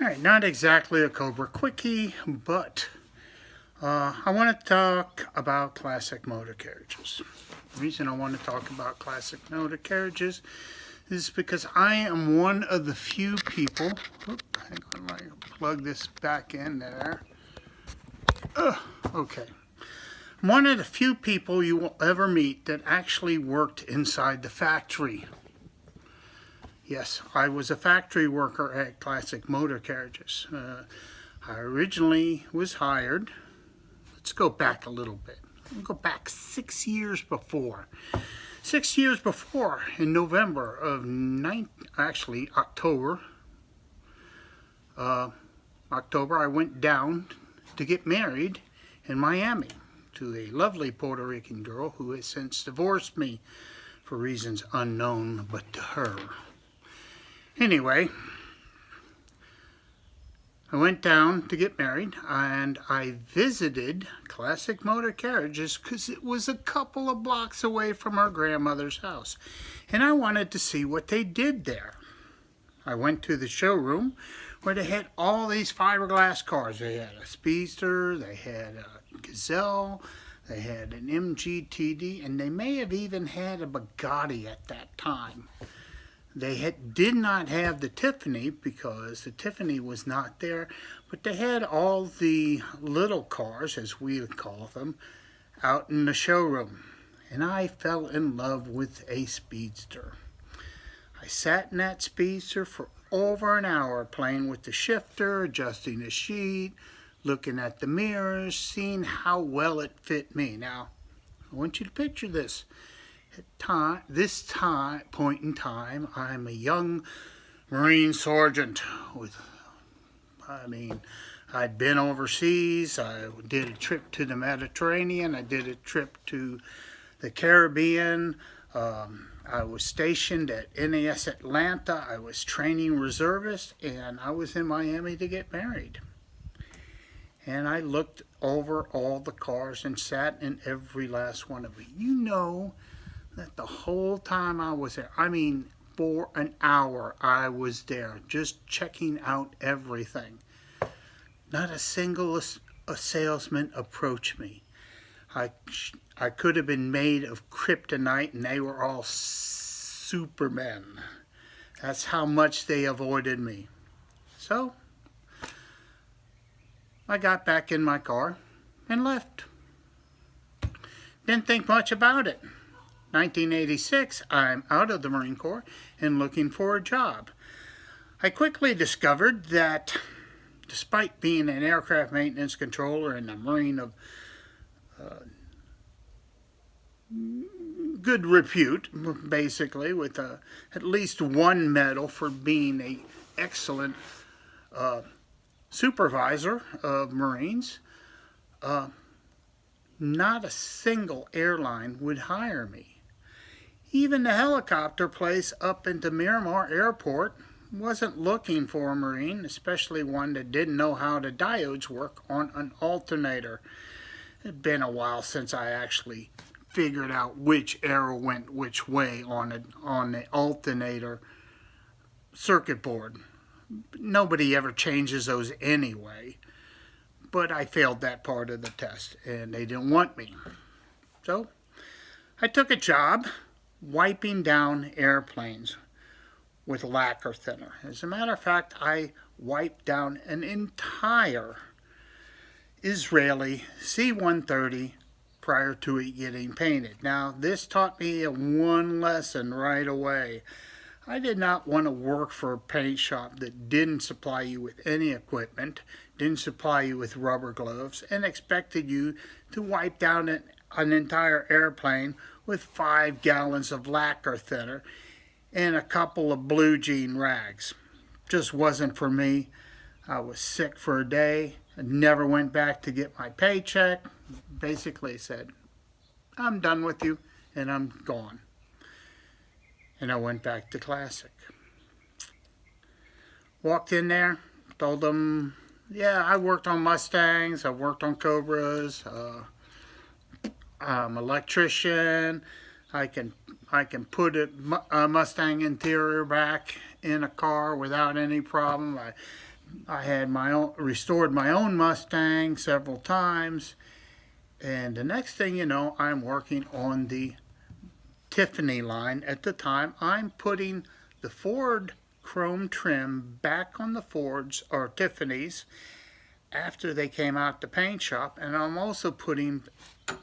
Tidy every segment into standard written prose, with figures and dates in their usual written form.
Alright, not exactly a Cobra Quickie, but I want to talk about classic motor carriages. The reason I want to talk about classic motor carriages is because I am one of the few people, hang on, let me plug this back in there. Okay. I'm one of the few people you will ever meet that actually worked inside the factory. Yes, I was a factory worker at Classic Motor Carriages. I originally was hired. Let's go back a little bit. We'll go back 6 years before. 6 years before, in November of October, I went down to get married in Miami to a lovely Puerto Rican girl who has since divorced me for reasons unknown but to her. Anyway, I went down to get married and I visited Classic Motor Carriages because it was a couple of blocks away from our grandmother's house. And I wanted to see what they did there. I went to the showroom where they had all these fiberglass cars. They had a Speedster, they had a Gazelle, they had an MGTD, and they may have even had a Bugatti at that time. They did not have the Tiffany because the Tiffany was not there, but they had all the little cars, as we would call them, out in the showroom. And I fell in love with a Speedster. I sat in that Speedster for over an hour playing with the shifter, adjusting the sheet, looking at the mirrors, seeing how well it fit me. Now, I want you to picture this. At this point in time, I'm a young Marine sergeant I'd been overseas. I did a trip to the Mediterranean. I did a trip to the Caribbean. I was stationed at NAS Atlanta. I was training reservists, and I was in Miami to get married. And I looked over all the cars and sat in every last one of them. You know that the whole time I was there, for an hour I was there just checking out everything. Not a single salesman approached me. I could have been made of kryptonite and they were all supermen. That's how much they avoided me. So I got back in my car and left. Didn't think much about it. 1986, I'm out of the Marine Corps and looking for a job. I quickly discovered that despite being an aircraft maintenance controller and a Marine of good repute, basically, with at least one medal for being an excellent supervisor of Marines, not a single airline would hire me. Even the helicopter place up into Miramar Airport wasn't looking for a Marine, especially one that didn't know how the diodes work on an alternator. It had been a while since I actually figured out which arrow went which way on the alternator circuit board. Nobody ever changes those anyway. But I failed that part of the test, and they didn't want me. So I took a job wiping down airplanes with lacquer thinner. As a matter of fact, I wiped down an entire Israeli C-130 prior to it getting painted. Now, this taught me one lesson right away. I did not want to work for a paint shop that didn't supply you with any equipment, didn't supply you with rubber gloves, and expected you to wipe down an entire airplane with 5 gallons of lacquer thinner and a couple of blue jean rags. Just wasn't for me. I was sick for a day. I never went back to get my paycheck. Basically said, I'm done with you and I'm gone. And I went back to Classic. Walked in there, told them, yeah, I worked on Mustangs, I worked on Cobras, I'm an electrician, I can put a Mustang interior back in a car without any problem. I I had restored my own Mustang several times, and the next thing you know, I'm working on the Tiffany line. At the time, I'm putting the Ford chrome trim back on the Fords or Tiffany's after they came out the paint shop, and I'm also putting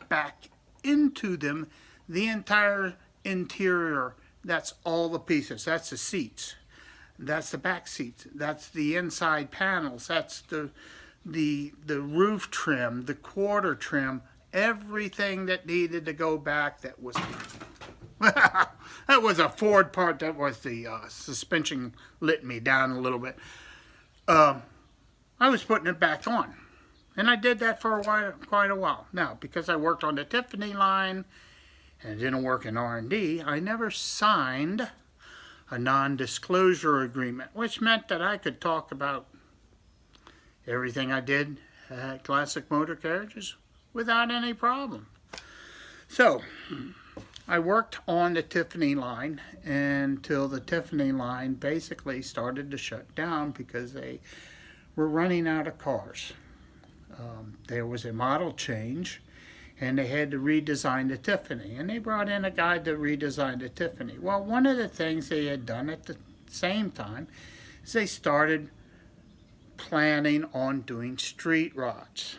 back into them the entire interior. That's all the pieces. That's the seats. That's the back seats. That's the inside panels. That's the roof trim, the quarter trim, everything that needed to go back. That was that was a Ford part. That was the suspension lit me down a little bit. I was putting it back on, and I did that for quite a while. Now, because I worked on the Tiffany line and it didn't work in R&D, I never signed a non-disclosure agreement, which meant that I could talk about everything I did at Classic Motor Carriages without any problem. So, I worked on the Tiffany line until the Tiffany line basically started to shut down because they were running out of cars. There was a model change, and they had to redesign the Tiffany, and they brought in a guy to redesign the Tiffany. Well, one of the things they had done at the same time is they started planning on doing street rods.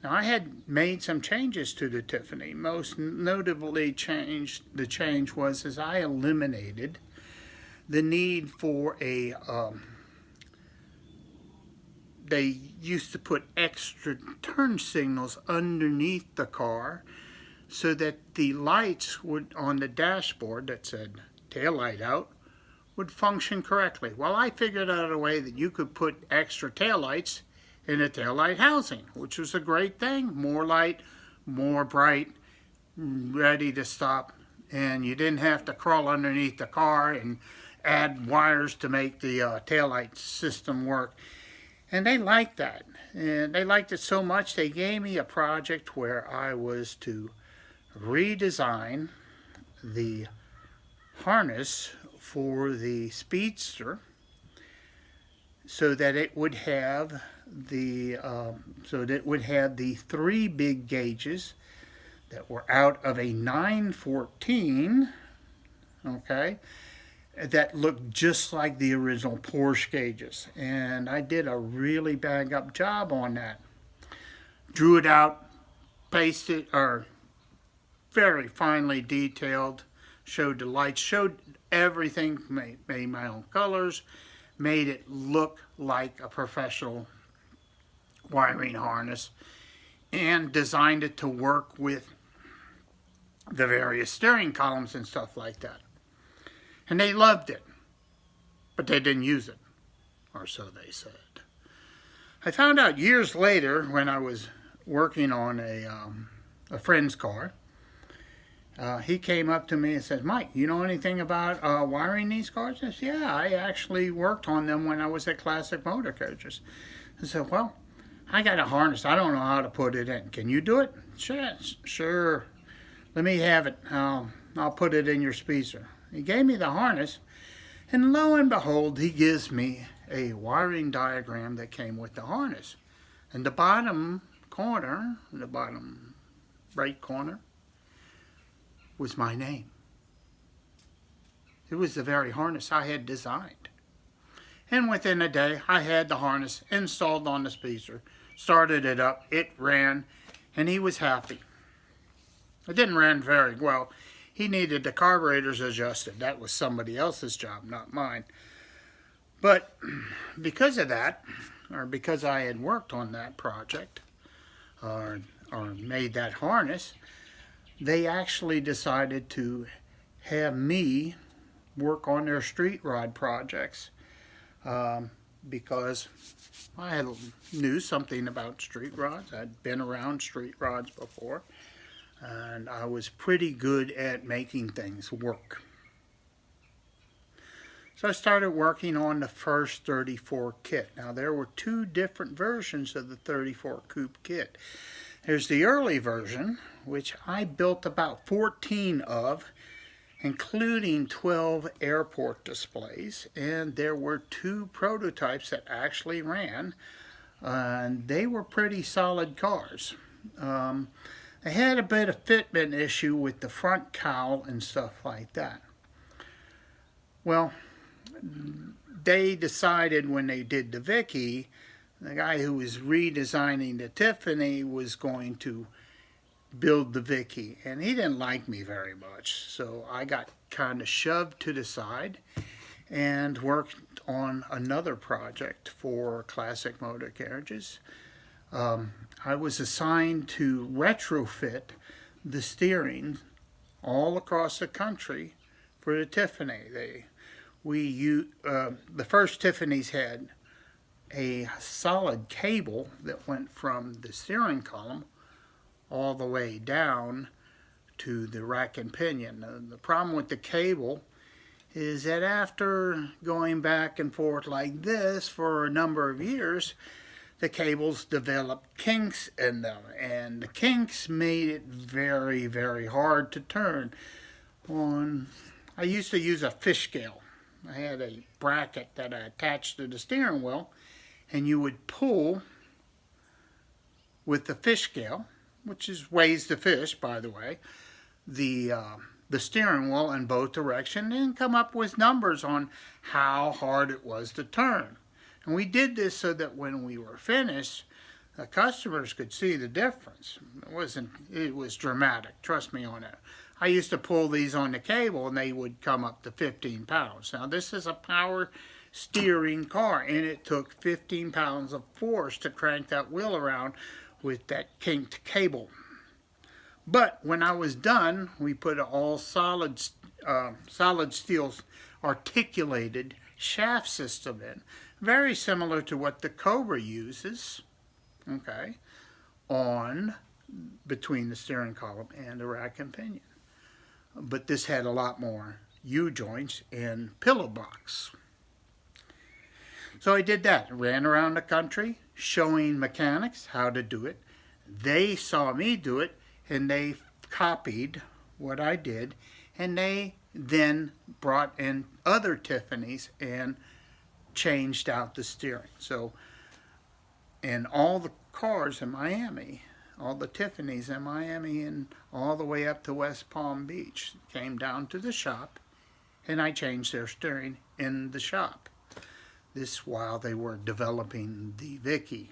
Now, I had made some changes to the Tiffany. Most notably, the change was as I eliminated the need for a they used to put extra turn signals underneath the car so that the lights would on the dashboard that said tail light out would function correctly. Well, I figured out a way that you could put extra tail lights in a tail light housing, which was a great thing. More light, more bright, ready to stop, and you didn't have to crawl underneath the car and add wires to make the tail light system work. And they liked that. And they liked it so much they gave me a project where I was to redesign the harness for the Speedster so that it would have the three big gauges that were out of a 914, okay, that looked just like the original Porsche gauges. And I did a really bang up job on that. Drew it out, pasted, or very finely detailed, showed the lights, showed everything, made my own colors, made it look like a professional wiring harness, and designed it to work with the various steering columns and stuff like that. And they loved it, but they didn't use it, or so they said. I found out years later when I was working on a friend's car. He came up to me and said, "Mike, you know anything about wiring these cars?" I said, "Yeah, I actually worked on them when I was at Classic Motor Carriages." I said, "Well, I got a harness. I don't know how to put it in. Can you do it?" Sure. Let me have it. I'll put it in your speedster." He gave me the harness, and lo and behold, he gives me a wiring diagram that came with the harness. And the bottom corner, the bottom right corner, was my name. It was the very harness I had designed. And within a day, I had the harness installed on the speedster, started it up, it ran, and he was happy. It didn't run very well. He needed the carburetors adjusted. That was somebody else's job, not mine. But because of that, or because I had worked on that project, or made that harness, they actually decided to have me work on their street rod projects because I knew something about street rods. I'd been around street rods before. And I was pretty good at making things work. So I started working on the first 34 kit. Now there were two different versions of the 34 coupe kit. There's the early version, which I built about 14 of, including 12 airport displays, and there were 2 prototypes that actually ran, and they were pretty solid cars. They had a bit of fitment issue with the front cowl and stuff like that. Well, they decided when they did the Vicky, the guy who was redesigning the Tiffany was going to build the Vicky, and he didn't like me very much, so I got kind of shoved to the side and worked on another project for Classic Motor Carriages. I was assigned to retrofit the steering all across the country for the Tiffany. The first Tiffany's had a solid cable that went from the steering column all the way down to the rack and pinion. The problem with the cable is that after going back and forth like this for a number of years, the cables developed kinks in them, and the kinks made it very, very hard to turn. I used to use a fish scale. I had a bracket that I attached to the steering wheel, and you would pull with the fish scale, which weighs the fish, by the way, the steering wheel in both directions, and come up with numbers on how hard it was to turn. And we did this so that when we were finished, the customers could see the difference. It was dramatic, trust me on it. I used to pull these on the cable and they would come up to 15 pounds. Now this is a power steering car, and it took 15 pounds of force to crank that wheel around with that kinked cable. But when I was done, we put an all solid steel articulated shaft system in, very similar to what the Cobra uses, okay, between the steering column and the rack and pinion. But this had a lot more U-joints and pillow box. So I did that, ran around the country showing mechanics how to do it. They saw me do it, and they copied what I did, and they then brought in other Tiffany's and changed out the steering. So, and all the cars in Miami, all the Tiffany's in Miami and all the way up to West Palm Beach came down to the shop, and I changed their steering in the shop. This while they were developing the Vicky.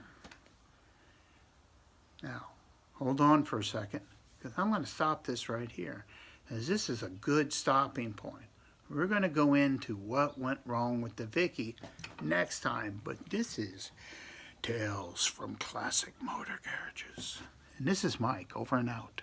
Now, hold on for a second, because I'm going to stop this right here, as this is a good stopping point. We're going to go into what went wrong with the Vicky next time, but this is Tales from Classic Motor Carriages. And this is Mike, over and out.